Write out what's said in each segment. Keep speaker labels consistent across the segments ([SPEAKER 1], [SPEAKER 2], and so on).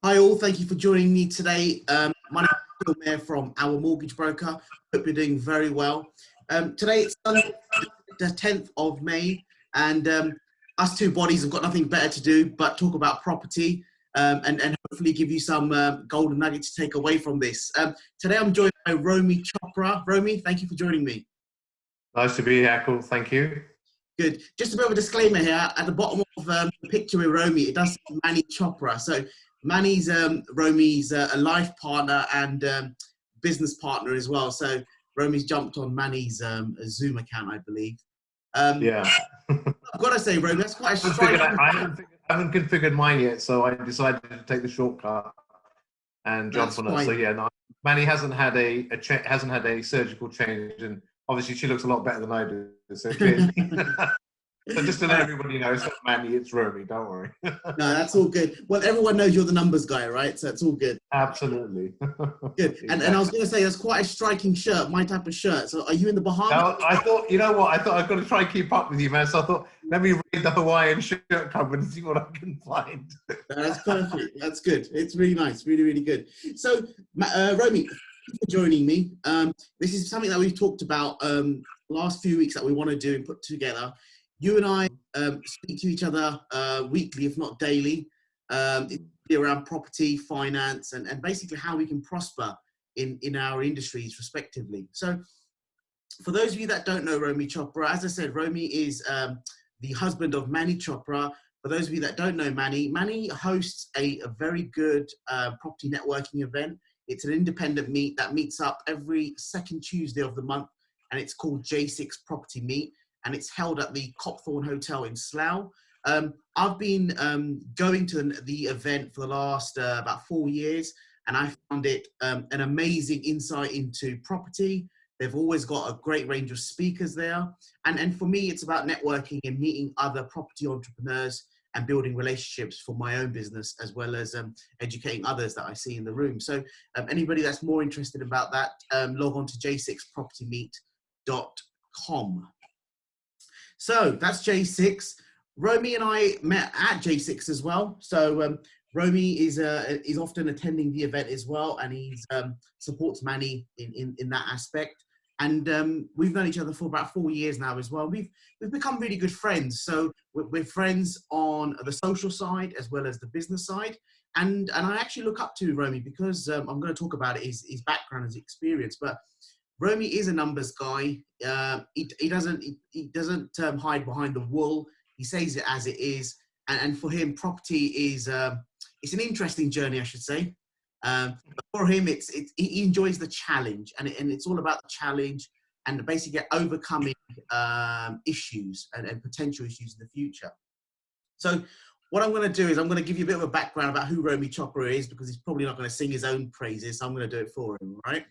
[SPEAKER 1] Hi all, thank you for joining me today. My name is Akhil Mair from our Mortgage Broker. Hope you're doing very well. Today it's Sunday, the 10th of May, and us two bodies have got nothing better to do but talk about property and hopefully give you some golden nuggets to take away from this. Today I'm joined by Romey Chopra. Romey, thank you for joining me.
[SPEAKER 2] Nice to be here, Akhil. Thank you.
[SPEAKER 1] Good. Just a bit of a disclaimer here. At the bottom of the picture with Romey, it does say Manny Chopra. So Manny's Romey's a life partner and business partner as well. So Romey's jumped on Manny's Zoom account, I believe.
[SPEAKER 2] Yeah.
[SPEAKER 1] I've got to say, Romey, that's quite a striking.
[SPEAKER 2] I haven't configured mine yet, so I decided to take the shortcut and jump on it. So yeah, no, Manny hasn't had a surgical change, and obviously she looks a lot better than I do. So clearly. So just to let everybody know, it's not Manny, it's Romey, don't worry.
[SPEAKER 1] No, that's all good. Well, everyone knows you're the numbers guy, right? So it's all good.
[SPEAKER 2] Absolutely.
[SPEAKER 1] Good. Exactly. And I was going to say, that's quite a striking shirt, my type of shirt. So are you in the Bahamas?
[SPEAKER 2] No, I thought, you know what, I thought I've got to try and keep up with you, man. So I thought, let me read the Hawaiian shirt cover and see what I can find.
[SPEAKER 1] That's perfect. That's good. It's really nice. Really, really good. So, Romey, thank you for joining me. This is something that we've talked about last few weeks that we want to do and put together. You and I speak to each other weekly, if not daily, around property, finance, and basically how we can prosper in our industries respectively. So for those of you that don't know Romey Chopra, as I said, Romey is the husband of Manny Chopra. For those of you that don't know Manny hosts a very good property networking event. It's an independent meet that meets up every second Tuesday of the month, and it's called J6 Property Meet. And it's held at the Copthorne Hotel in Slough. I've been going to the event for the last about 4 years, and I found it an amazing insight into property. They've always got a great range of speakers there. And for me, it's about networking and meeting other property entrepreneurs and building relationships for my own business, as well as educating others that I see in the room. So anybody that's more interested about that, log on to j6propertymeet.com. So that's J6. Romey and I met at J6 as well. So Romey is often attending the event as well, and he supports Manny in that aspect. And we've known each other for about 4 years now as well. We've become really good friends. So we're friends on the social side as well as the business side. And I actually look up to Romey because I'm going to talk about his background, his experience, but Romey is a numbers guy. He doesn't hide behind the wool. He says it as it is. And for him, property is it's an interesting journey, I should say. But for him, he enjoys the challenge, and it's all about the challenge and basically overcoming issues and potential issues in the future. So what I'm going to do is I'm going to give you a bit of a background about who Romey Chopra is, because he's probably not going to sing his own praises. So I'm going to do it for him, all right?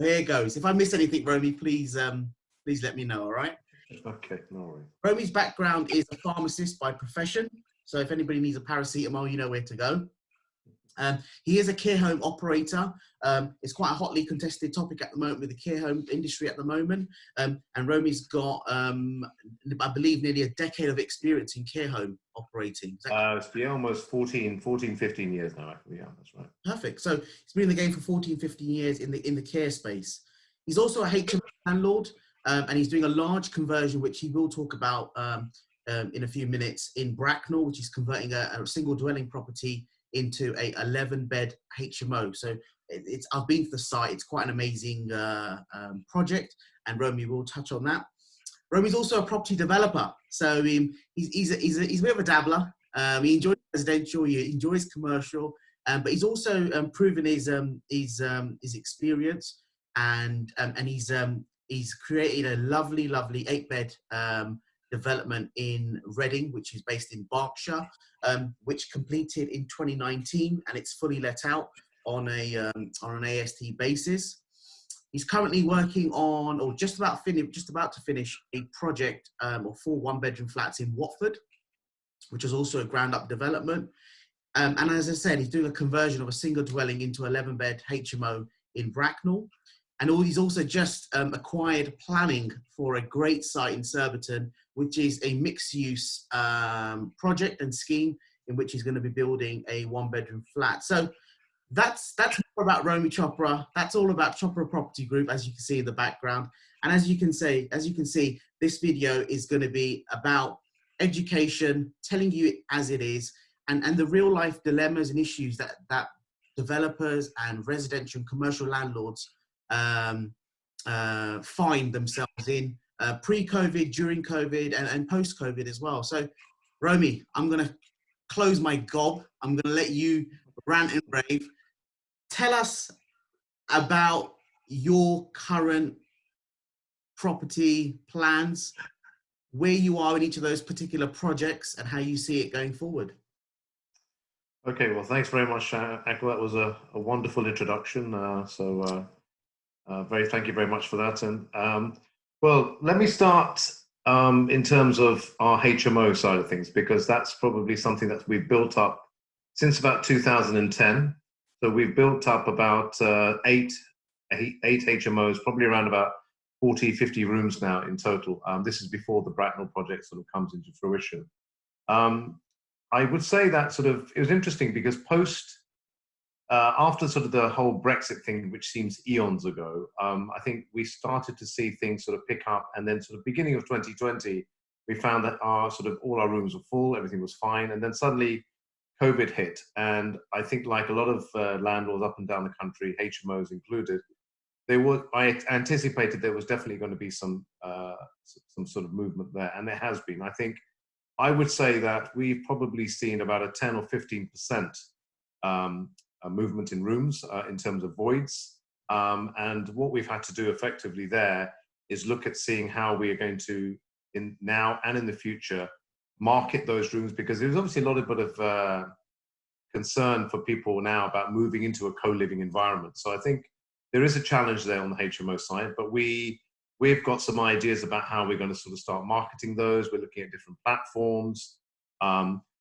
[SPEAKER 1] There it goes. If I miss anything, Romey, please let me know, all right?
[SPEAKER 2] Okay, no worries.
[SPEAKER 1] Romey's background is a pharmacist by profession. So if anybody needs a paracetamol, you know where to go. He is a care home operator. It's quite a hotly contested topic at the moment with the care home industry at the moment. And Romey's got, I believe, nearly a decade of experience in care home operating.
[SPEAKER 2] It's been almost 15 years now. Yeah, that's right.
[SPEAKER 1] Perfect. So he's been in the game for 14, 15 years in the care space. He's also a HMO landlord, and he's doing a large conversion, which he will talk about in a few minutes, in Bracknell, which is converting a single dwelling property into a 11-bed HMO. So I've been to the site. It's quite an amazing project, and Romey will touch on that. Romey's also a property developer. So he's a bit of a dabbler. He enjoys residential, he enjoys commercial, but he's also proven his experience, and he's created a lovely 8-bed development in Reading, which is based in Berkshire, which completed in 2019, and it's fully let out on an AST basis. He's currently working on, or just about to finish, a project of 4 one-bedroom flats in Watford, which is also a ground-up development. And as I said, he's doing a conversion of a single dwelling into 11-bed HMO in Bracknell. And he's also just acquired planning for a great site in Surbiton, which is a mixed-use project and scheme. in which he's going to be building a 1-bedroom flat. So that's more about Romey Chopra. That's all about Chopra Property Group, as you can see in the background. And as you can see, this video is going to be about education, telling you it as it is, and the real life dilemmas and issues that developers and residential and commercial landlords find themselves in pre-COVID, during COVID, and post-COVID as well. So, Romey, I'm going to close my gob. I'm going to let you rant and rave. Tell us about your current property plans, where you are in each of those particular projects, and how you see it going forward.
[SPEAKER 2] Okay, well, thanks very much, Akhil. That was a wonderful introduction. Thank you very much for that. And well, let me start in terms of our HMO side of things, because that's probably something that we've built up since about 2010. So we've built up about eight HMOs, probably around about 40, 50 rooms now in total. This is before the Bracknell project sort of comes into fruition. I would say that it was interesting because after sort of the whole Brexit thing, which seems eons ago, I think we started to see things sort of pick up, and then sort of beginning of 2020, we found that all our rooms were full, everything was fine, and then suddenly COVID hit, and I think like a lot of landlords up and down the country, HMOs included, I anticipated there was definitely going to be some sort of movement there, and there has been. I would say that we've probably seen about a 10 or 15% movement in rooms in terms of voids. And what we've had to do effectively there is look at seeing how we are going to, now and in the future, market those rooms, because there's obviously a lot of concern for people now about moving into a co-living environment. So I think there is a challenge there on the HMO side, but we've got some ideas about how we're going to sort of start marketing those. We're looking at different platforms,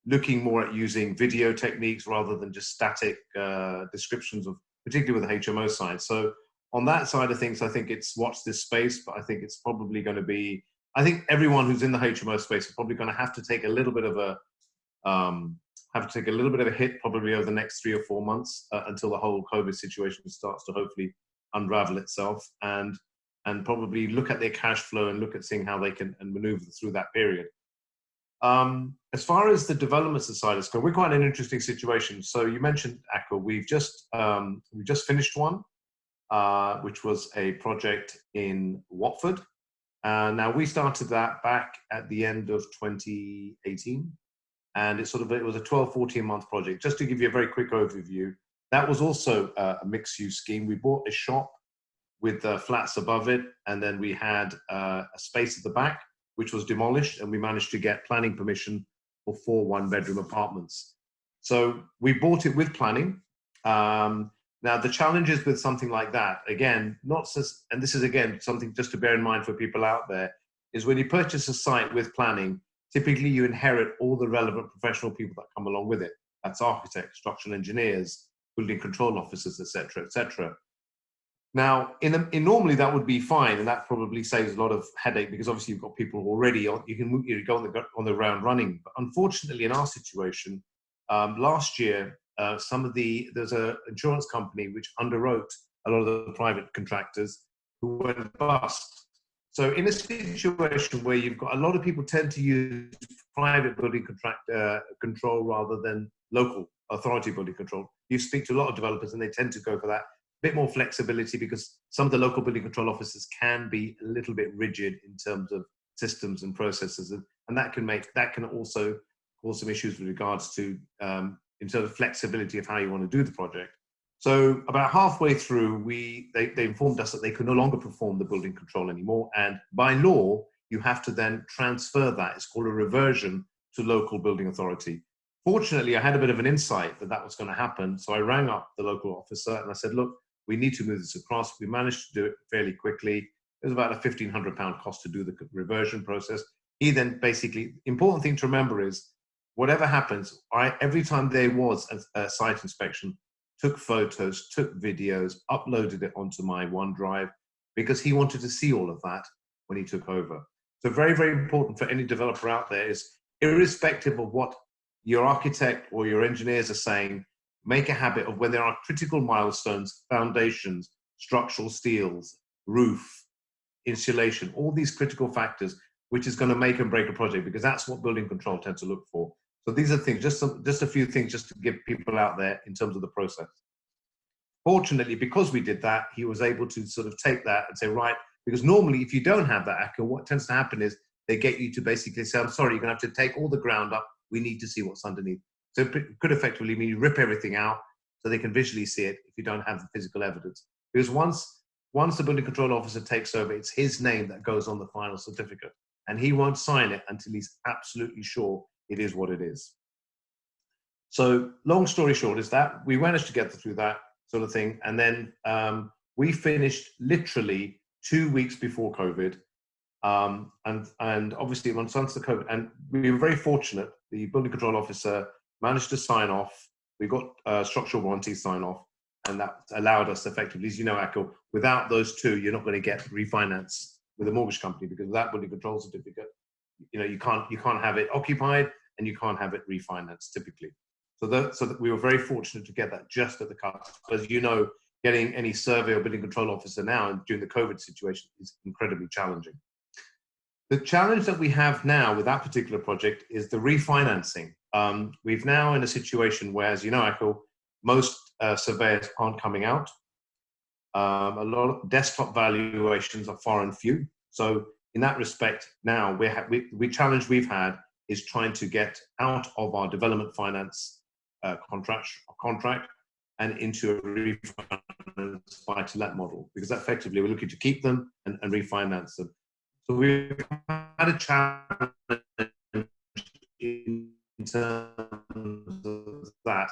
[SPEAKER 2] looking more at using video techniques rather than just static descriptions of, particularly with the HMO side. So on that side of things, I think it's watch this space, but I think it's probably going to be, I think everyone who's in the HMO space is probably going to have to take a little bit of a, hit probably over the next 3 or 4 months until the whole COVID situation starts to hopefully unravel itself, and probably look at their cash flow and look at seeing how they can maneuver through that period. As far as the development side is concerned, we're quite in an interesting situation. So you mentioned, Akhil, we just finished one, which was a project in Watford. Now we started that back at the end of 2018, and it was a 12-14 month project. Just to give you a very quick overview, that was also a mixed use scheme. We bought a shop with flats above it, and then we had a space at the back, which was demolished, and we managed to get planning permission for 4 1-bedroom apartments. So we bought it with planning. Now the challenges with something like that, again, and this is again something just to bear in mind for people out there, is when you purchase a site with planning, typically you inherit all the relevant professional people that come along with it. That's architects, structural engineers, building control officers, etc., etc. Now, normally that would be fine, and that probably saves a lot of headache, because obviously you've got people already, you can go on the ground running. But unfortunately, in our situation, last year, there's an insurance company which underwrote a lot of the private contractors who went bust. So in a situation where you've got a lot of people tend to use private building control rather than local authority building control, you speak to a lot of developers and they tend to go for that bit more flexibility, because some of the local building control officers can be a little bit rigid in terms of systems and processes, and that can also cause some issues with regards to in terms of flexibility of how you want to do the project. So about halfway through, they informed us that they could no longer perform the building control anymore, and by law you have to then transfer that. It's called a reversion to local building authority. Fortunately, I had a bit of an insight that was going to happen, so I rang up the local officer and I said, look, we need to move this across. We managed to do it fairly quickly. It was about a £1,500 cost to do the reversion process. He then basically, important thing to remember is, whatever happens, every time there was a site inspection, took photos, took videos, uploaded it onto my OneDrive, because he wanted to see all of that when he took over. So very, very important for any developer out there is, irrespective of what your architect or your engineers are saying, make a habit of when there are critical milestones, foundations, structural steels, roof, insulation, all these critical factors, which is going to make and break a project, because that's what building control tends to look for. So these are things, just a few things just to give people out there in terms of the process. Fortunately, because we did that, he was able to sort of take that and say, right, because normally if you don't have that, Akhil, what tends to happen is they get you to basically say, I'm sorry, you're going to have to take all the ground up. We need to see what's underneath. So it could effectively mean you rip everything out so they can visually see it if you don't have the physical evidence. Because once the building control officer takes over, it's his name that goes on the final certificate. And he won't sign it until he's absolutely sure it is what it is. So long story short is that we managed to get through that sort of thing. And then we finished literally 2 weeks before COVID. And obviously once the COVID, and we were very fortunate, the building control officer managed to sign off. We got structural warranty sign off, and that allowed us effectively, as you know, Akhil, without those two, you're not going to get refinance with a mortgage company, because without building control certificate, you know, you can't have it occupied and you can't have it refinanced typically. So that we were very fortunate to get that just at the cusp. As you know, getting any survey or building control officer now and during the COVID situation is incredibly challenging. The challenge that we have now with that particular project is the refinancing. We've now in a situation where, as you know, Akhil, most surveyors aren't coming out. A lot of desktop valuations are far and few. So in that respect, now the challenge we've had is trying to get out of our development finance contract and into a refinance buy-to-let model, because effectively we're looking to keep them and refinance them. So we've had a challenge in terms of that.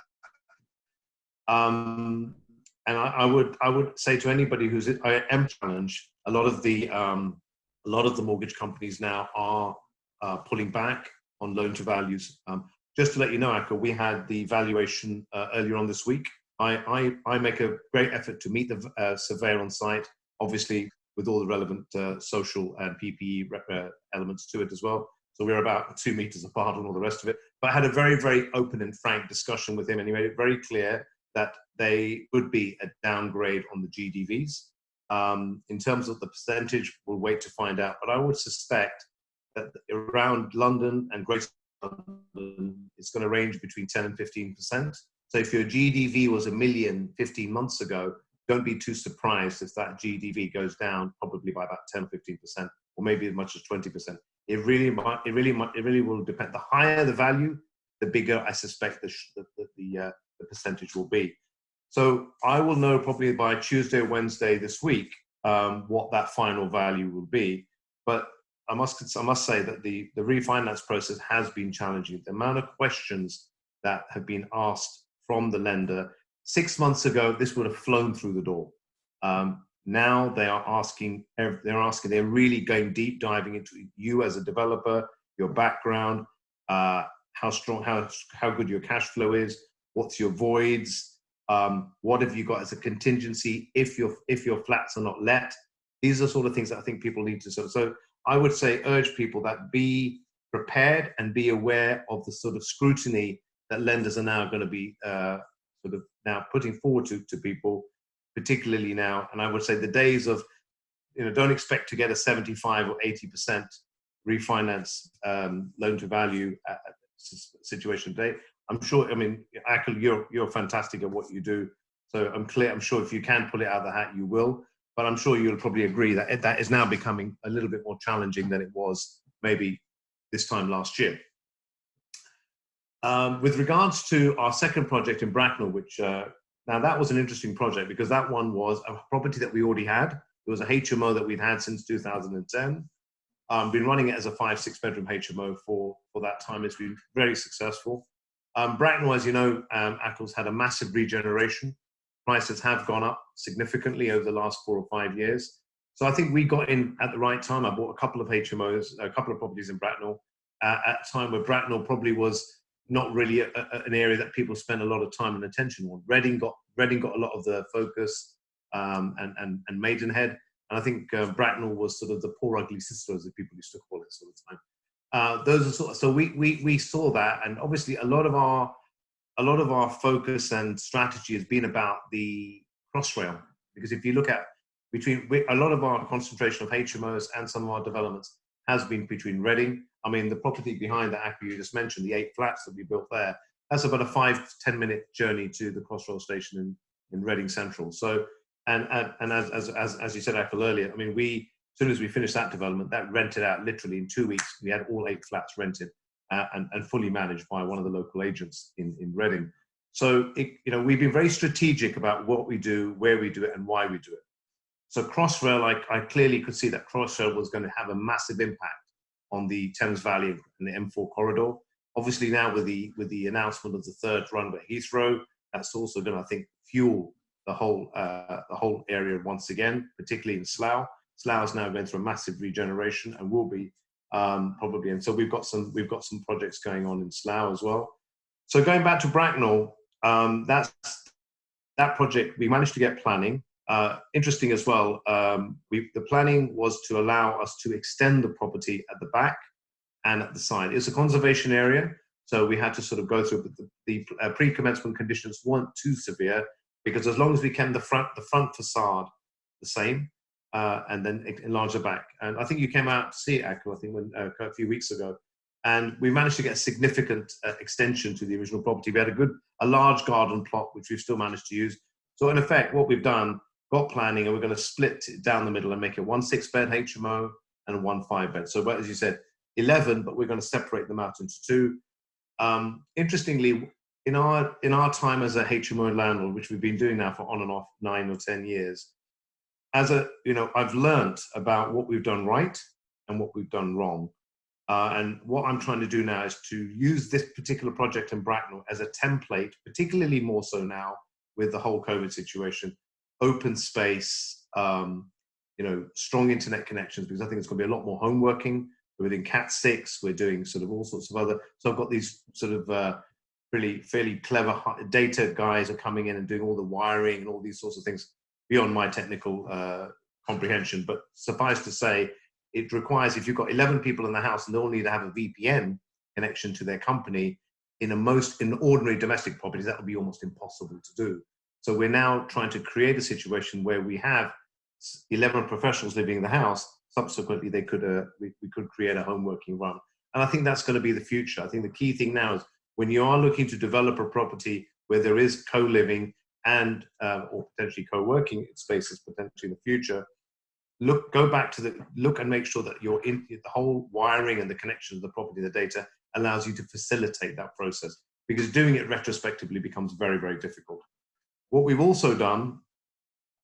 [SPEAKER 2] And I would say to anybody I am challenged, a lot of the mortgage companies now are pulling back on loan to values. Just to let you know, Akhil, we had the valuation earlier on this week. I make a great effort to meet the surveyor on site, obviously with all the relevant social and PPE elements to it as well. So we're about 2 meters apart and all the rest of it. But I had a very, very open and frank discussion with him, and he made it very clear that they would be a downgrade on the GDVs. In terms of the percentage, we'll wait to find out. But I would suspect that around London and Greater London, it's going to range between 10 and 15%. So if your GDV was 1 million 15 months ago, don't be too surprised if that GDV goes down probably by about 10 or 15%, or maybe as much as 20%. It really will depend. The higher the value, the bigger I suspect the percentage will be. So I will know probably by Tuesday or Wednesday this week what that final value will be. But I must say that the refinance process has been challenging. The amount of questions that have been asked from the lender. 6 months ago, this would have flown through the door. Now they are asking, they're really going deep diving into you as a developer, your background, how strong, how good your cash flow is, what's your voids, what have you got as a contingency if your flats are not let. These are sort of things that I think people need to so I would say urge people that be prepared and be aware of the sort of scrutiny that lenders are now going to be sort of now putting forward to people, particularly now. And I would say the days of, don't expect to get a 75 or 80% refinance loan to value situation today. I'm sure, Akhil, you're fantastic at what you do. So I'm sure if you can pull it out of the hat, you will. But I'm sure you'll probably agree that that is now becoming a little bit more challenging than it was maybe this time last year. With regards to our second project in Bracknell, which now that was an interesting project because that one was a property that we already had. It was a HMO that we'd had since 2010. Been running it as a 5-6 bedroom HMO for that time. It's been very successful. Bracknell, as you know, Akhil's had a massive regeneration. Prices have gone up significantly over the last 4 or 5 years. So I think we got in at the right time. I bought a couple of HMOs, a couple of properties in Bracknell at a time where Bracknell probably was not really an area that people spend a lot of time and attention on. Reading got a lot of the focus and Maidenhead. And I think Bracknell was sort of the poor ugly sister, as the people used to call it sort of time. Those are so we saw that, and obviously a lot of our focus and strategy has been about the Crossrail, because if you look at a lot of our concentration of HMOs and some of our developments has been between Reading. I mean, the property behind that, Akhil, you just mentioned, the 8 flats that we built there, that's about a 5-10 minute journey to the Crossrail station in Reading Central. So, and as you said, Akhil, earlier, I mean, as soon as we finished that development, that rented out literally in 2 weeks. We had all 8 flats rented and fully managed by one of the local agents in Reading. So, we've been very strategic about what we do, where we do it, and why we do it. So Crossrail, I clearly could see that Crossrail was going to have a massive impact on the Thames Valley and the M4 corridor. Obviously now with the announcement of the 3rd runway at Heathrow, that's also going to, I think, fuel the whole area once again, particularly in Slough. Slough is now going through a massive regeneration and will be probably. And so we've got some projects going on in Slough as well. So going back to Bracknell, that project, we managed to get planning. Interesting as well, the planning was to allow us to extend the property at the back and at the side. It's a conservation area, so we had to sort of go through the pre-commencement conditions weren't too severe, because as long as we kept the front facade the same, and then enlarge the back. And I think you came out to see it, Akhil, I think a few weeks ago, and we managed to get a significant extension to the original property. We had a large garden plot, which we've still managed to use. So in effect, what we've done, got planning, and we're going to split it down the middle and make it 1 6-bed HMO and 1 5-bed. So, as you said, 11, but we're going to separate them out into 2. Interestingly, in our time as a HMO landlord, which we've been doing now for on and off 9 or 10 years, I've learnt about what we've done right and what we've done wrong. And what I'm trying to do now is to use this particular project in Bracknell as a template, particularly more so now with the whole COVID situation. Open space, strong internet connections, because I think it's going to be a lot more home working. We're doing Cat 6, we're doing sort of all sorts of other. So I've got these sort of really fairly clever data guys are coming in and doing all the wiring and all these sorts of things beyond my technical comprehension. But suffice to say, it requires, if you've got 11 people in the house and they all need to have a VPN connection to their company, in ordinary domestic properties, that would be almost impossible to do. So we're now trying to create a situation where we have 11 professionals living in the house. Subsequently, we could create a home working run. And I think that's going to be the future. I think the key thing now is when you are looking to develop a property where there is co-living and or potentially co-working spaces potentially in the future, go back to look and make sure that the whole wiring and the connection of the property, the data, allows you to facilitate that process, because doing it retrospectively becomes very, very difficult. What we've also done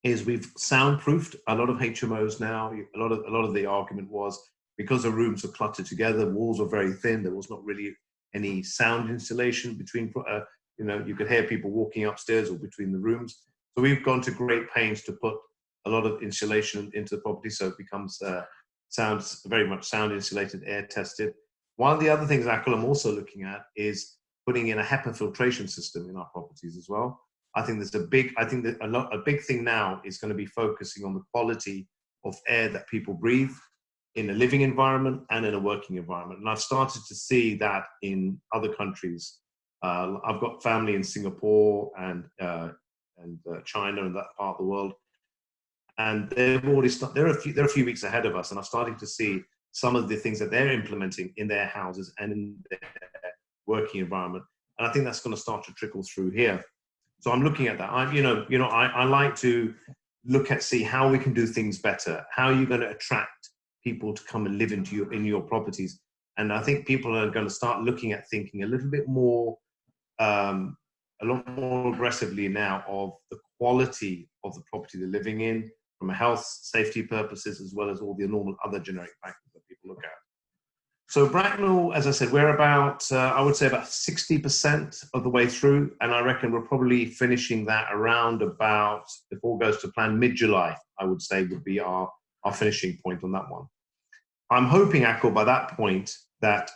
[SPEAKER 2] is we've soundproofed a lot of HMOs now. A lot of the argument was because the rooms are cluttered together, walls are very thin, there was not really any sound insulation between, you could hear people walking upstairs or between the rooms. So we've gone to great pains to put a lot of insulation into the property, so it becomes sounds very much sound insulated, air tested. One of the other things, Akhil, I'm also looking at is putting in a HEPA filtration system in our properties as well. I think a big thing now is going to be focusing on the quality of air that people breathe in a living environment and in a working environment. And I've started to see that in other countries. I've got family in Singapore and China and that part of the world, and they've already they're a few weeks ahead of us, and I'm starting to see some of the things that they're implementing in their houses and in their working environment. And I think that's going to start to trickle through here. So I'm looking at that. I like to see how we can do things better. How are you going to attract people to come and live in your properties? And I think people are going to start looking at thinking a little bit more, a lot more aggressively now of the quality of the property they're living in, from a health, safety purposes, as well as all the normal other generic factors that people look at. So Bracknell, as I said, we're about, I would say about 60% of the way through, and I reckon we're probably finishing that around about, if all goes to plan, mid-July, I would say would be our finishing point on that one. I'm hoping, Akhil, by that point that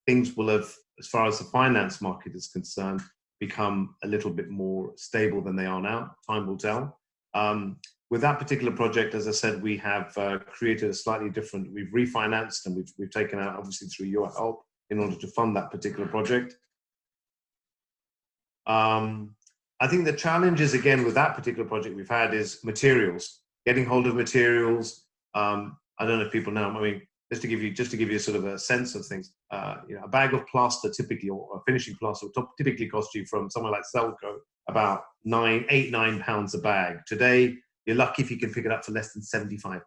[SPEAKER 2] things will have, as far as the finance market is concerned, become a little bit more stable than they are now. Time will tell. With that particular project, as I said, we have created a slightly different, we've refinanced and we've taken out, obviously through your help, in order to fund that particular project. I think the challenges, again, with that particular project we've had is materials, getting hold of materials. I don't know if people know, I mean, just to give you sort of a sense of things, you know, a bag of plaster typically, or a finishing plaster, will typically cost you from somewhere like Selco about £9 a bag. Today, you're lucky if you can pick it up for less than £75.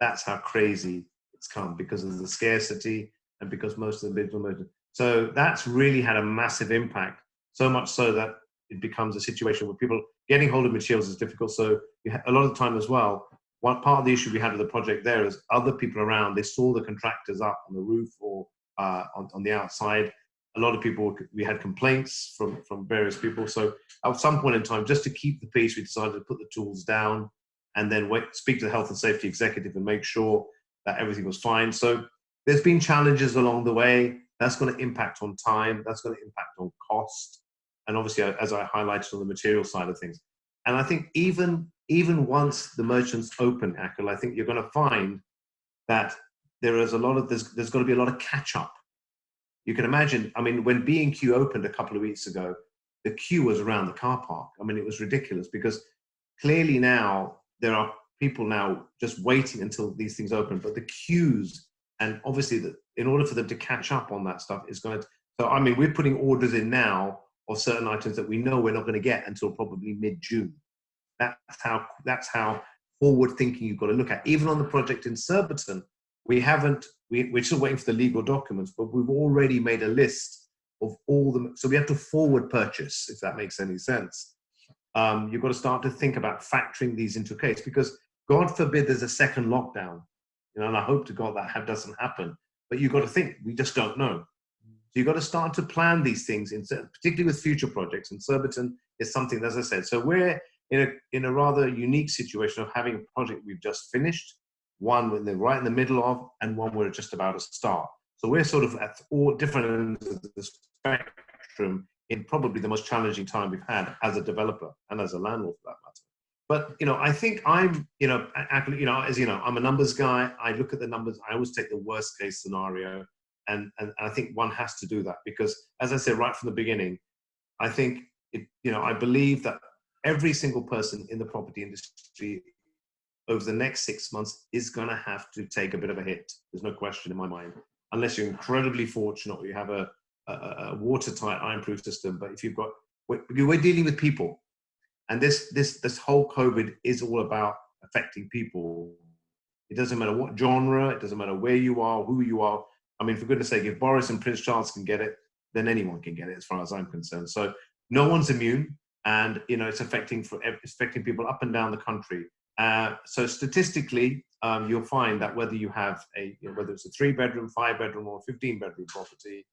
[SPEAKER 2] That's how crazy it's come because of the scarcity and because most of the bids were merged. So that's really had a massive impact, so much so that it becomes a situation where people getting hold of materials is difficult. So a lot of the time as well, one part of the issue we had with the project there is other people around, they saw the contractors up on the roof or on the outside. A lot of people, we had complaints from various people. So at some point in time, just to keep the peace, we decided to put the tools down and then speak to the health and safety executive and make sure that everything was fine. So there's been challenges along the way. That's going to impact on time. That's going to impact on cost. And obviously, as I highlighted, on the material side of things. And I think even once the merchants open, Akhil, I think you're going to find that there is there's going to be a lot of catch up. You can imagine, I mean, when B&Q opened a couple of weeks ago, the queue was around the car park. I mean, it was ridiculous because clearly now there are people now just waiting until these things open, but the queues, and obviously in order for them to catch up on that stuff is going to, so I mean, we're putting orders in now of certain items that we know we're not going to get until probably mid-June. That's how forward thinking you've got to look at. Even on the project in Surbiton, we're still waiting for the legal documents, but we've already made a list of all them. So we have to forward purchase, if that makes any sense. You've got to start to think about factoring these into a case, because God forbid there's a second lockdown, you know, and I hope to God that doesn't happen. But you've got to think, we just don't know. So you've got to start to plan these things, particularly with future projects. And Surbiton is something, as I said, so we're in a rather unique situation of having a project we've just finished, one we're right in the middle of, and one we're just about to start. So we're sort of at all different ends of the spectrum in probably the most challenging time we've had as a developer and as a landlord for that matter. But, you know, I think I'm, you know, actually, you know, as you know, I'm a numbers guy. I look at the numbers. I always take the worst case scenario. And I think one has to do that because, as I said right from the beginning, I think, you know, I believe that every single person in the property industry over the next 6 months is going to have to take a bit of a hit. There's no question in my mind, unless you're incredibly fortunate or you have a watertight, iron-proof system. But if you've got, we're dealing with people, and this whole COVID is all about affecting people. It doesn't matter what genre, it doesn't matter where you are, who you are. I mean, for goodness sake, if Boris and Prince Charles can get it, then anyone can get it, as far as I'm concerned. So no one's immune, and you know it's affecting people up and down the country. So statistically, you'll find that whether you have whether it's a 3-bedroom, 5-bedroom, or 15-bedroom property,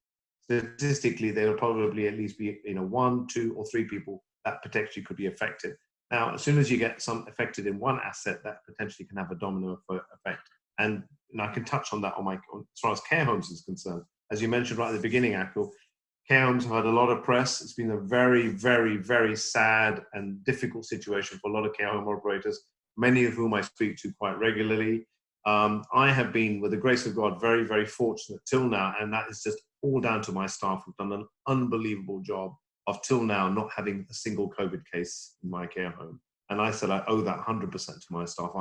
[SPEAKER 2] statistically there will probably at least be 1, 2, or 3 people that potentially could be affected. Now, as soon as you get some affected in one asset, that potentially can have a domino effect. And I can touch on that as far as care homes is concerned. As you mentioned right at the beginning, Akhil, care homes have had a lot of press. It's been a very, very, very sad and difficult situation for a lot of care home operators, many of whom I speak to quite regularly. I have been, with the grace of God, very, very fortunate till now, and that is just all down to my staff who've done an unbelievable job of till now not having a single COVID case in my care home. And I said I owe that 100% to my staff.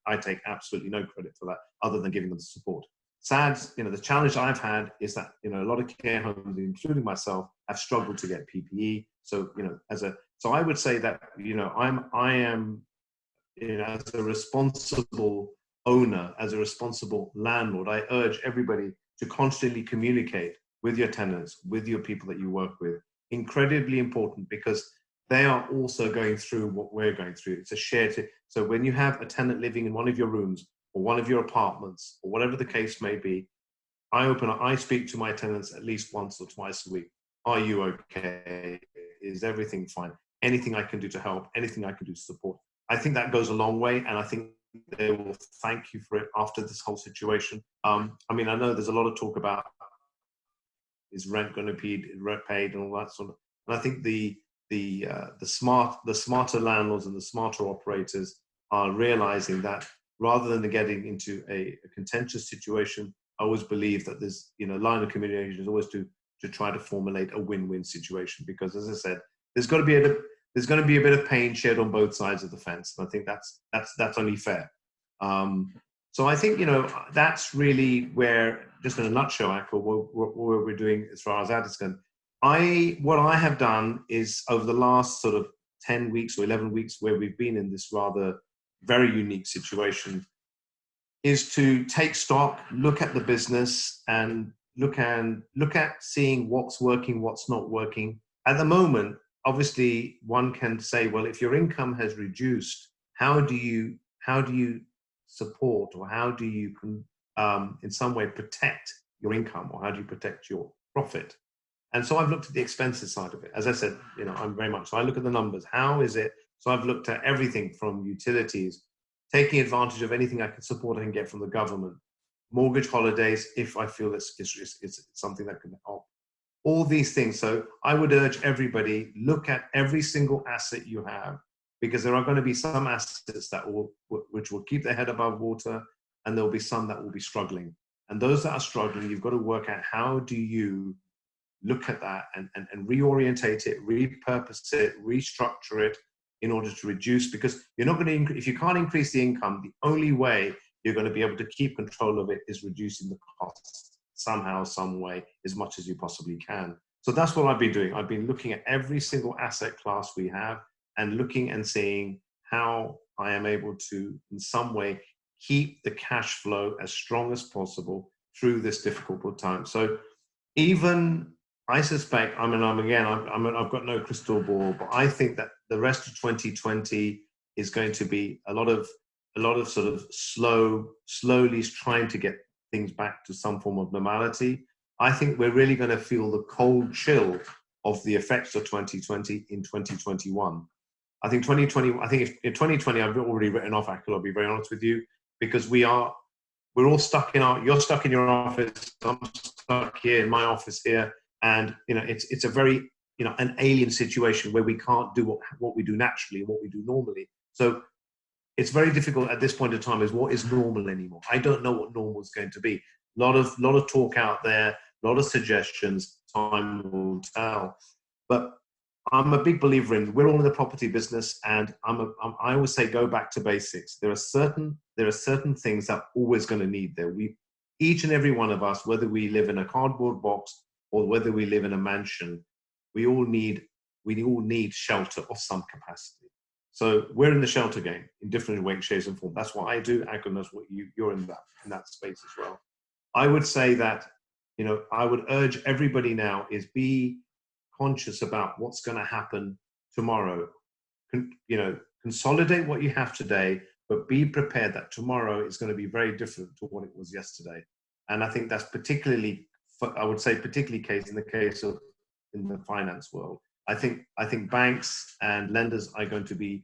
[SPEAKER 2] I take absolutely no credit for that other than giving them the support. Sad, the challenge I've had is that, a lot of care homes, including myself, have struggled to get PPE. So, so I would say that, I am, as a responsible owner, as a responsible landlord, I urge everybody to constantly communicate with your tenants, with your people that you work with. Incredibly important, because they are also going through what we're going through. It's a shared. So when you have a tenant living in one of your rooms or one of your apartments or whatever the case may be, I speak to my tenants at least once or twice a week. Are you okay? Is everything fine? Anything I can do to help? Anything I can do to support? I think that goes a long way, and I think they will thank you for it after this whole situation. I know there's a lot of talk about, is rent going to be paid and all that sort of. And I think the the smarter landlords and the smarter operators are realizing that rather than getting into a contentious situation, I always believe that there's, line of communication is always to try to formulate a win-win situation, because as I said, there's going to be a bit of pain shared on both sides of the fence, and I think that's only fair. So I think that's really where, just in a nutshell, Akhil, what we're doing as far as that is concerned. What I have done is, over the last sort of 10 weeks or 11 weeks where we've been in this rather very unique situation, is to take stock, look at the business, and look at seeing what's working, what's not working. At the moment, obviously, one can say, well, if your income has reduced, how do you support, or how do you in some way protect your income, or how do you protect your profit? And so I've looked at the expenses side of it. As I said, I'm very much, so I look at the numbers. How is it? So I've looked at everything from utilities, taking advantage of anything I can support and get from the government, mortgage holidays, if I feel it's something that can help. All these things. So I would urge everybody, look at every single asset you have, because there are going to be some assets which will keep their head above water, and there'll be some that will be struggling. And those that are struggling, you've got to work out, how do you look at that and reorientate it, repurpose it, restructure it in order to reduce, because you're not going to, if you can't increase the income, the only way you're going to be able to keep control of it is reducing the costs somehow, some way, as much as you possibly can. So that's what I've been doing. I've been looking at every single asset class we have and looking and seeing how I am able to, in some way, keep the cash flow as strong as possible through this difficult time. So even, I suspect, I've got no crystal ball, but I think that the rest of 2020 is going to be a lot of sort of slowly trying to get things back to some form of normality. I think we're really going to feel the cold chill of the effects of 2020 in 2021. I think 2020, in 2020, I've already written off, Akhil, I'll be very honest with you, because we're all stuck you're stuck in your office, I'm stuck here in my office here. And, it's a very, an alien situation where we can't do what we do naturally and what we do normally. So it's very difficult at this point in time, is what is normal anymore. I don't know what normal is going to be. A lot of talk out there, a lot of suggestions, time will tell. But I'm a big believer in, we're all in the property business, and I always say, go back to basics. There are certain things that are always going to need there. Each and every one of us, whether we live in a cardboard box or whether we live in a mansion, we all need shelter of some capacity. So we're in the shelter game in different ways, shapes, and forms. That's what I do. Akhil knows what you're in that space as well. I would say that, I would urge everybody now is be conscious about what's going to happen tomorrow. Consolidate what you have today, but be prepared that tomorrow is going to be very different to what it was yesterday. And I think that's particularly case in the finance world. I think banks and lenders are going to be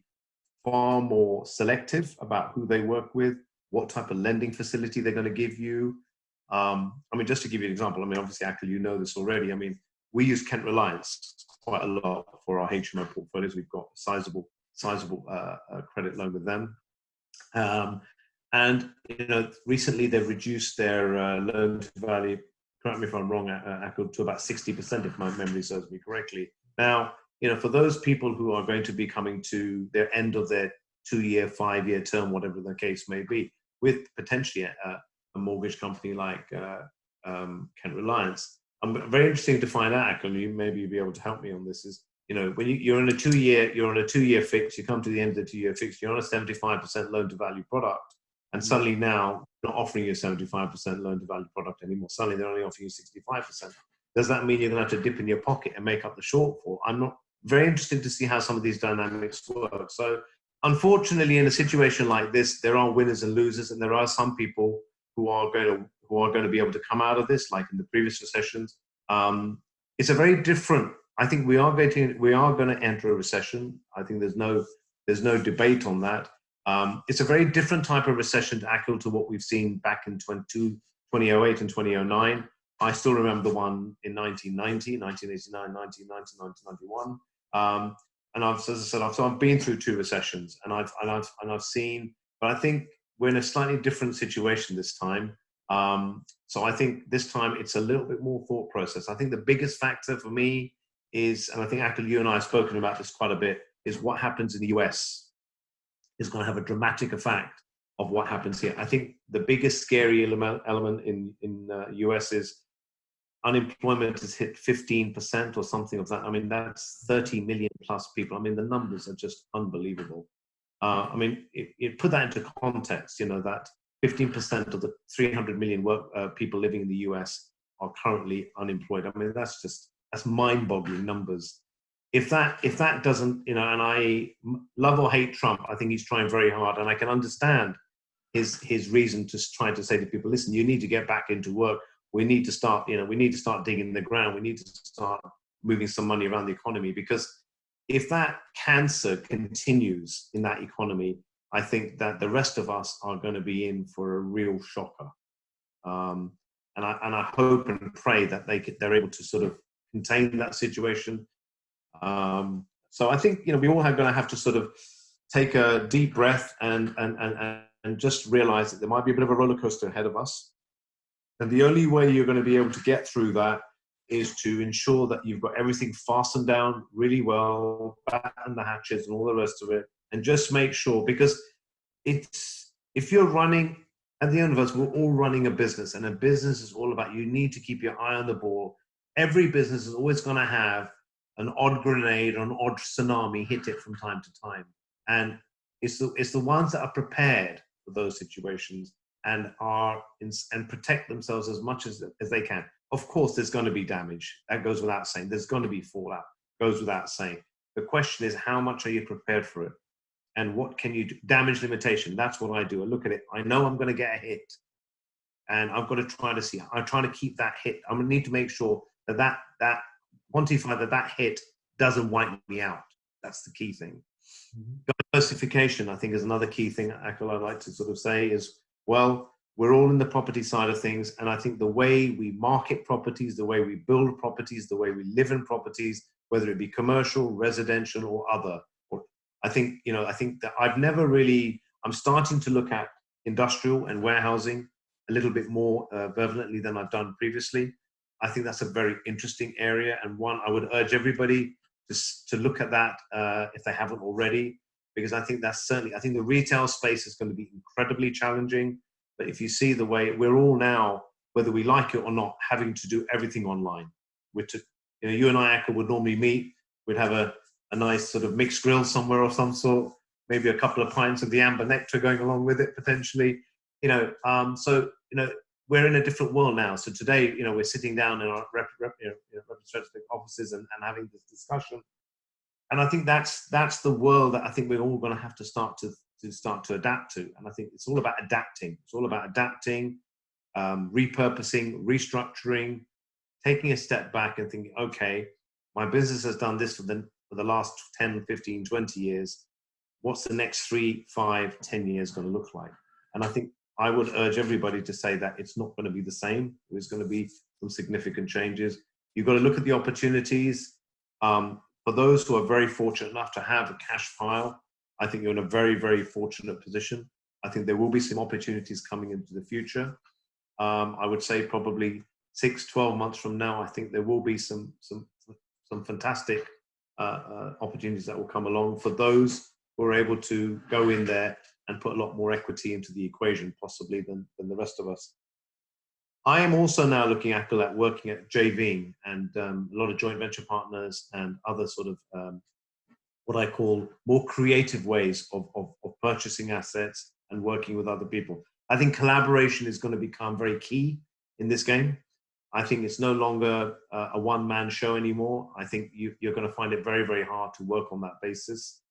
[SPEAKER 2] far more selective about who they work with, what type of lending facility they're going to give you. Just to give you an example, obviously, Akhil, you know this already. We use Kent Reliance quite a lot for our HMO portfolios. We've got a sizable credit loan with them. And recently they've reduced their loan to value, correct me if I'm wrong, Akhil, to about 60%, if my memory serves me correctly. Now, for those people who are going to be coming to their end of their 2-year, 5-year term, whatever the case may be, with potentially a mortgage company like Kent Reliance, I'm very interesting to find out, Akhil, and maybe you'll be able to help me on this, is, when you're on a 2-year fix, you come to the end of the 2-year fix, you're on a 75% loan to value product. And suddenly now, they're not offering you a 75% loan to value product anymore. Suddenly they're only offering you 65%. Does that mean you're going to have to dip in your pocket and make up the shortfall? I'm not very interested to see how some of these dynamics work. So unfortunately, in a situation like this, there are winners and losers, and there are some people who are going to be able to come out of this, like in the previous recessions. It's a very different. I think we are going to enter a recession. I think there's no debate on that. It's a very different type of recession, Akhil, to what we've seen back in 2008 and 2009. I still remember the one in 1990, 1989, 1990, 1991. And as I said, I've been through 2 recessions, and I've seen, but I think we're in a slightly different situation this time. So I think this time it's a little bit more thought process. I think the biggest factor for me is, and I think Akhil, you and I have spoken about this quite a bit, is what happens in the US is going to have a dramatic effect of what happens here. I think the biggest scary element in US is unemployment has hit 15% or something of that. I mean, that's 30 million plus people. I mean, the numbers are just unbelievable. I mean, put that into context, you know, that 15% of the 300 million people living in the US are currently unemployed. I mean, that's mind-boggling numbers. If that doesn't, you know, and I love or hate Trump, I think he's trying very hard, and I can understand his reason to trying to say to people, listen, you need to get back into work. We need to start, you know, we need to start digging the ground. We need to start moving some money around the economy, because if that cancer continues in that economy, I think that the rest of us are going to be in for a real shocker. And I hope and pray that they're able to sort of contain that situation. So I think, you know, we all are going to have to sort of take a deep breath and just realize that there might be a bit of a roller coaster ahead of us. And the only way you're going to be able to get through that is to ensure that you've got everything fastened down really well, batten the hatches and all the rest of it, and just make sure, because if you're running, at the end of us, we're all running a business, and a business is all about, you need to keep your eye on the ball. Every business is always going to have an odd grenade or an odd tsunami hit it from time to time. And it's the ones that are prepared for those situations and protect themselves as much as they can. Of course, there's going to be damage. That goes without saying. There's going to be fallout. Goes without saying. The question is, how much are you prepared for it? And what can you do? Damage limitation. That's what I do. I look at it. I know I'm going to get a hit. And I've got to try to see. I'm trying to keep that hit. I'm going to need to make sure that quantify that hit doesn't wipe me out. That's the key thing. Mm-hmm. Diversification, I think, is another key thing, Akhil, I'd like to sort of say is, well, we're all in the property side of things. And I think the way we market properties, the way we build properties, the way we live in properties, whether it be commercial, residential, or other, I think that I'm starting to look at industrial and warehousing a little bit more virulently than I've done previously. I think that's a very interesting area, and one I would urge everybody to look at that if they haven't already, because I think the retail space is going to be incredibly challenging. But if you see the way we're all now, whether we like it or not, having to do everything online. You and I, Akhil, would normally meet. We'd have a nice sort of mixed grill somewhere of some sort, maybe a couple of pints of the amber nectar going along with it potentially. So we're in a different world now. So today, we're sitting down in our representative offices and having this discussion. And I think that's the world that I think we're all going to have to start to adapt to. And I think it's all about adapting. It's all about adapting, repurposing, restructuring, taking a step back and thinking, okay, my business has done this for the last 10, 15, 20 years. What's the next 3, 5, 10 years going to look like? And I think I would urge everybody to say that it's not going to be the same. There's going to be some significant changes. You've got to look at the opportunities. For those who are very fortunate enough to have a cash pile, I think you're in a very, very fortunate position. I think there will be some opportunities coming into the future. I would say probably 6, 12 months from now, I think there will be some fantastic opportunities that will come along for those who are able to go in there and put a lot more equity into the equation, possibly than the rest of us. I am also now looking at working at JVing and a lot of joint venture partners and other sort of what I call more creative ways of purchasing assets and working with other people. I think collaboration is going to become very key in this game. I think it's no longer a one-man show anymore. I think you're going to find it very, very hard to work on that basis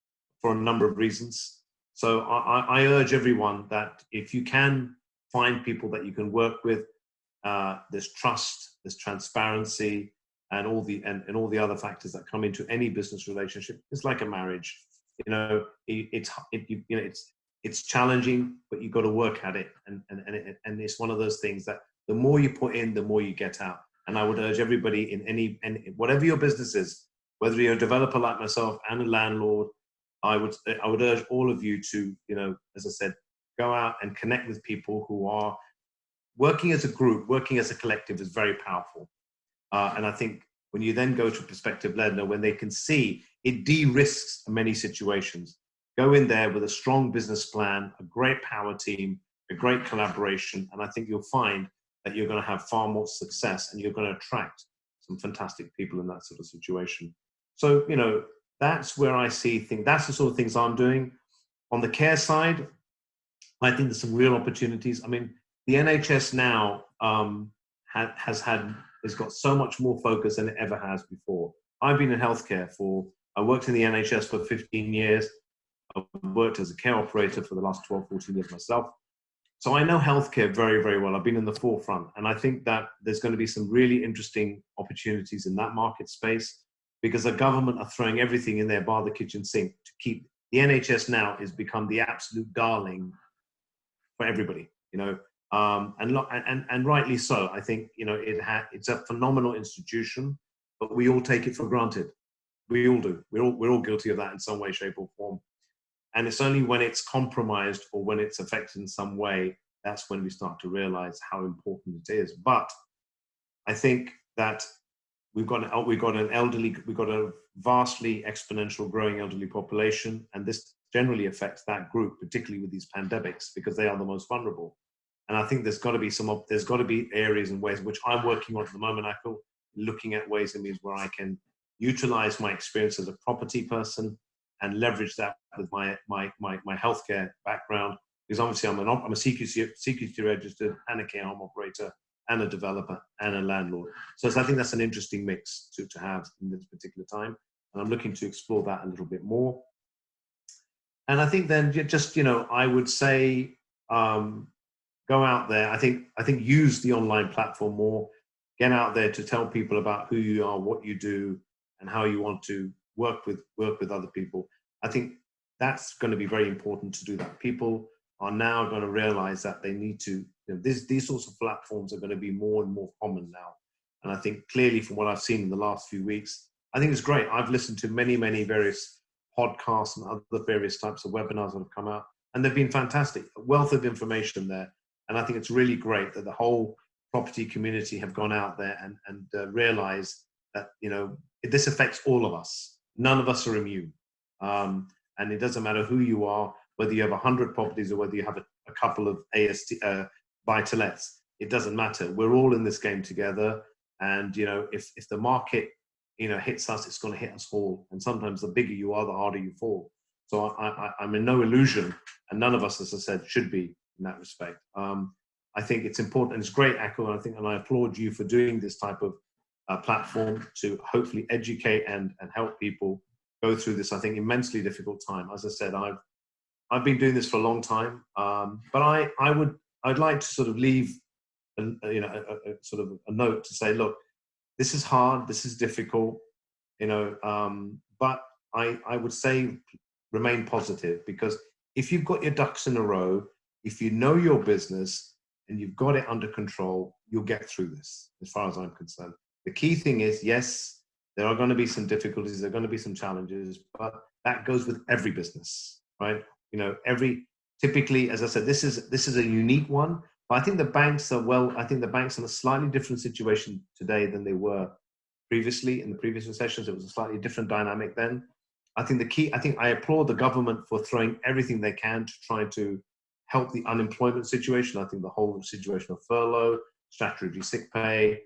[SPEAKER 2] for a number of reasons. So I urge everyone that if you can find people that you can work with, there's trust, there's transparency, and all the other factors that come into any business relationship. It's like a marriage. It's challenging, but you've got to work at it, and it's one of those things that the more you put in, the more you get out. And I would urge everybody in whatever your business is, whether you're a developer like myself and a landlord, I would urge all of you to, as I said, go out and connect with people who are working as a group, working as a collective is very powerful. And I think when you then go to a prospective lender, when they can see, it de-risks many situations. Go in there with a strong business plan, a great power team, a great collaboration, and I think you'll find that you're going to have far more success and you're going to attract some fantastic people in that sort of situation. So, that's where I see things. That's the sort of things I'm doing. On the care side, I think there's some real opportunities. I mean, the NHS now has got so much more focus than it ever has before. I've been in healthcare I worked in the NHS for 15 years. I've worked as a care operator for the last 12, 14 years myself. So I know healthcare very, very well. I've been in the forefront. And I think that there's going to be some really interesting opportunities in that market space, because the government are throwing everything in there bar the kitchen sink to keep the NHS now has become the absolute darling for everybody, and rightly so. I think, it's a phenomenal institution, but we all take it for granted. We all do. We're all guilty of that in some way, shape or form. And it's only when it's compromised or when it's affected in some way, that's when we start to realize how important it is. But I think that we've got a vastly exponential growing elderly population, and this generally affects that group, particularly with these pandemics, because they are the most vulnerable. And I think there's got to be areas and ways which I'm working on at the moment, Akhil, looking at ways and means where I can utilize my experience as a property person and leverage that with my healthcare background, because obviously I'm a CQC registered and a care home operator and a developer and a landlord. So I think that's an interesting mix to have in this particular time. And I'm looking to explore that a little bit more. And I think then just, I would say, go out there. I think use the online platform more. Get out there to tell people about who you are, what you do, and how you want to work with other people. I think that's going to be very important to do that. People are now going to realize that they need to, these sorts of platforms are going to be more and more common now. And I think clearly from what I've seen in the last few weeks, I think it's great. I've listened to many, many various podcasts and other various types of webinars that have come out, and they've been fantastic. A wealth of information there. And I think it's really great that the whole property community have gone out there and realized that, this affects all of us. None of us are immune. And it doesn't matter who you are, whether you have 100 properties or whether you have a couple of buy-to-lets. It doesn't matter. We're all in this game together. And, if the market, hits us, it's going to hit us all. And sometimes the bigger you are, the harder you fall. So I'm in no illusion, and none of us, as I said, should be in that respect. I think it's important, and it's great, Akhil, and I applaud you for doing this type of platform to hopefully educate and help people go through this, I think, immensely difficult time. As I said, I've been doing this for a long time, but I'd like to sort of leave sort of a note to say, look, this is hard, this is difficult, but I would say remain positive, because if you've got your ducks in a row, if you know your business and you've got it under control, you'll get through this, as far as I'm concerned. The key thing is, yes, there are going to be some difficulties, there are going to be some challenges, but that goes with every business, right? Typically, as I said, this is a unique one, but I think the banks are in a slightly different situation today than they were previously. In the previous recessions, it was a slightly different dynamic then. I think I applaud the government for throwing everything they can to try to help the unemployment situation. I think the whole situation of furlough, statutory sick pay,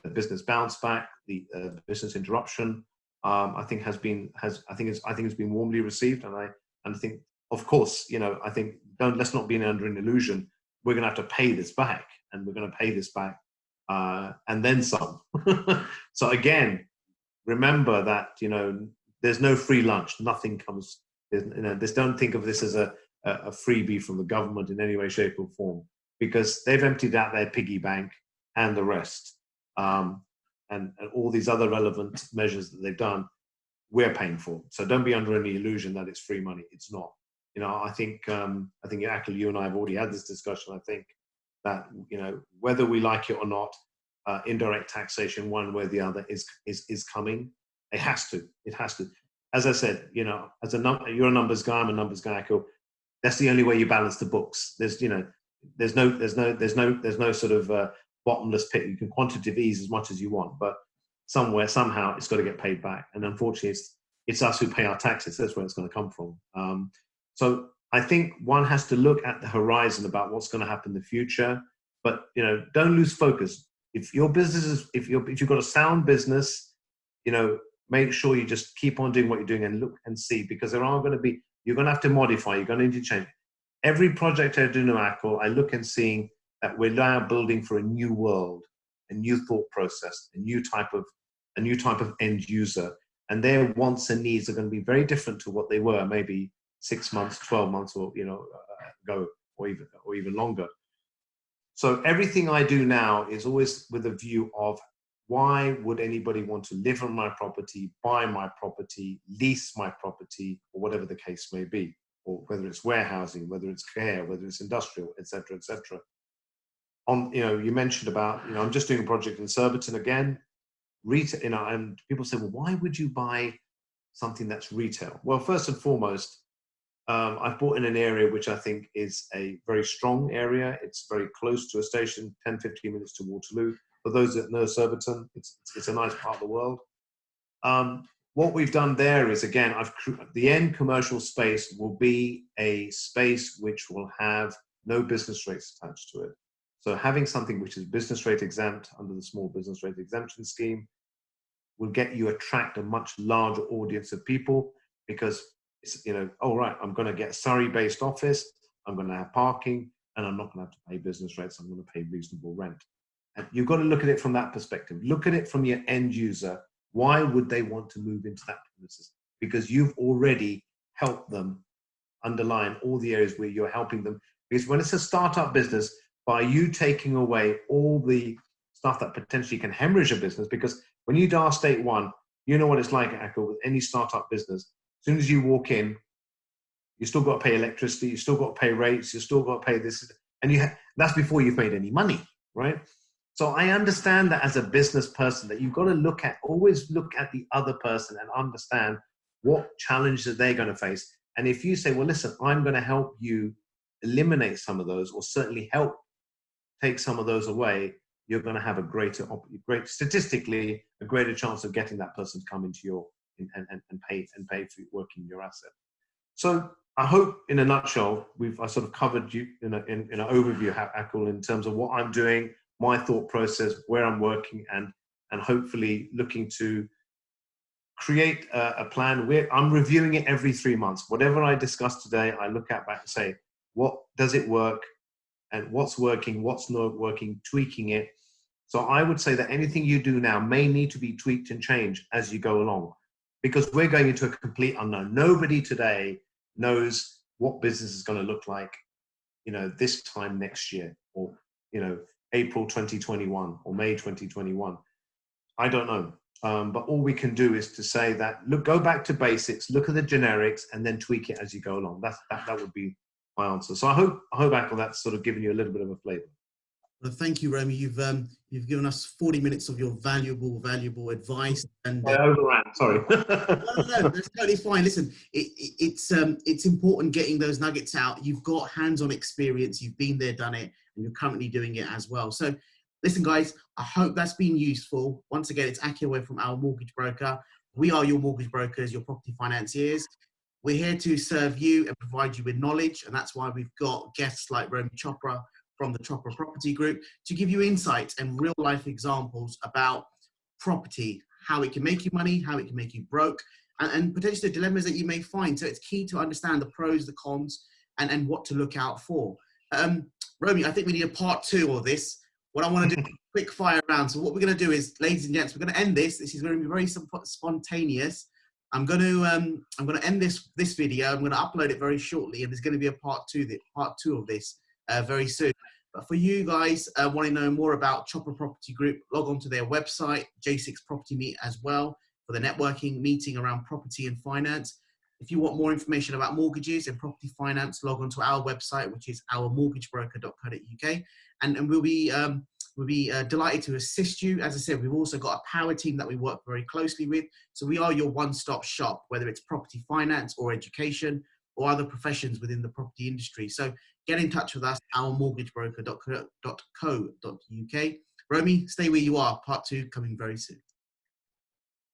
[SPEAKER 2] the business bounce back, the business interruption, I think has been warmly received. And I think, of course, let's not be under an illusion. We're going to have to pay this back, and we're going to pay this back and then some. So again, remember that there's no free lunch. Nothing comes. Don't think of this as a freebie from the government in any way, shape, or form, because they've emptied out their piggy bank and the rest, and all these other relevant measures that they've done, we're paying for. So don't be under any illusion that it's free money. It's not. I think Akhil, you and I have already had this discussion. I think that whether we like it or not, indirect taxation, one way or the other, is coming. It has to. It has to. As I said, you know, you're a numbers guy. I'm a numbers guy. Akhil. That's the only way you balance the books. There's, you know, there's no sort of bottomless pit. You can quantitative ease as much as you want, but somewhere, somehow, it's got to get paid back. And unfortunately, it's us who pay our taxes. That's where it's going to come from. So I think one has to look at the horizon about what's going to happen in the future. But, you know, don't lose focus. If your business is, if you've got a sound business, you know, make sure you just keep on doing what you're doing and look and see, because there are going to be, you're going to have to modify, you're going to need to change. Every project I do now, Akhil, I look and seeing that we're now building for a new world, a new thought process, a new type of end user. And their wants and needs are going to be very different to what they were maybe 6 months, 12 months, or, you know, ago, or even longer. So everything I do now is always with a view of, why would anybody want to live on my property, buy my property, lease my property, or whatever the case may be, or whether it's warehousing, whether it's care, whether it's industrial, etc., etc. On, you know, you mentioned about, you know, I'm just doing a project in Surbiton again, retail, you know, and people say, well, why would you buy something that's retail? Well, first and foremost, I've bought in an area which I think is a very strong area. It's very close to a station, 10, 15 minutes to Waterloo. For those that know Surbiton, it's a nice part of the world. What we've done there is, again, the end commercial space will be a space which will have no business rates attached to it. So having something which is business rate exempt under the small business rate exemption scheme will attract a much larger audience of people, because it's, you know, oh, right, I'm going to get Surrey-based office, I'm going to have parking, and I'm not going to have to pay business rates, I'm going to pay reasonable rent. And you've got to look at it from that perspective. Look at it from your end user. Why would they want to move into that premises? Because you've already helped them underline all the areas where you're helping them. Because when it's a startup business, by you taking away all the stuff that potentially can hemorrhage a business, because when you dial state one, you know what it's like, Akhil, with any startup business. As soon as you walk in, you still got to pay electricity, you still got to pay rates, you still got to pay this, and that's before you've made any money, right? So I understand that as a business person, that you've got to always look at the other person and understand what challenges they're going to face. And if you say, well, listen, I'm going to help you eliminate some of those, or certainly help take some of those away, you're going to have statistically a greater chance of getting that person to come into your and pay for working your asset. So I hope, in a nutshell, I sort of covered you in an overview, Akhil, in terms of what I'm doing, my thought process, where I'm working, and hopefully looking to create a plan where I'm reviewing it every 3 months. Whatever I discussed today, I look at back and say, what does it work, and what's working, what's not working, tweaking it. So I would say that anything you do now may need to be tweaked and changed as you go along, because we're going into a complete unknown. Nobody today knows what business is going to look like, you know, this time next year, or, you know, April 2021 or May 2021. I don't know. But all we can do is to say that, look, go back to basics, look at the generics, and then tweak it as you go along. That would be my answer. So I hope, Akhil, that's sort of given you a little bit of a flavour.
[SPEAKER 1] Well, thank you, Romey. You've given us 40 minutes of your valuable advice. And
[SPEAKER 2] I overran. Sorry.
[SPEAKER 1] no, that's totally fine. Listen, it's important getting those nuggets out. You've got hands-on experience. You've been there, done it, and you're currently doing it as well. So, listen, guys, I hope that's been useful. Once again, it's Akhil from our mortgage broker. We are your mortgage brokers, your property financiers. We're here to serve you and provide you with knowledge, and that's why we've got guests like Romey Chopra from the Chopra Property Group to give you insights and real-life examples about property, how it can make you money, how it can make you broke, and potentially the dilemmas that you may find. So it's key to understand the pros, the cons, and what to look out for. Romey, I think we need a part 2 of this. What I want to do is a quick fire round. So what we're going to do is, ladies and gents, we're going to end this. This is going to be very spontaneous. I'm going to end this video. I'm going to upload it very shortly, and there's going to be a part 2 of this very soon. But for you guys want to know more about Chopra Property Group, log on to their website, J6 Property Meet as well, for the networking meeting around property and finance. If you want more information about mortgages and property finance, log on to our website, which is ourmortgagebroker.co.uk. And we'll be We'll be delighted to assist you. As I said, we've also got a power team that we work very closely with. So we are your one-stop shop, whether it's property finance or education or other professions within the property industry. So get in touch with us, ourmortgagebroker.co.uk. Romey, stay where you are. Part 2 coming very soon.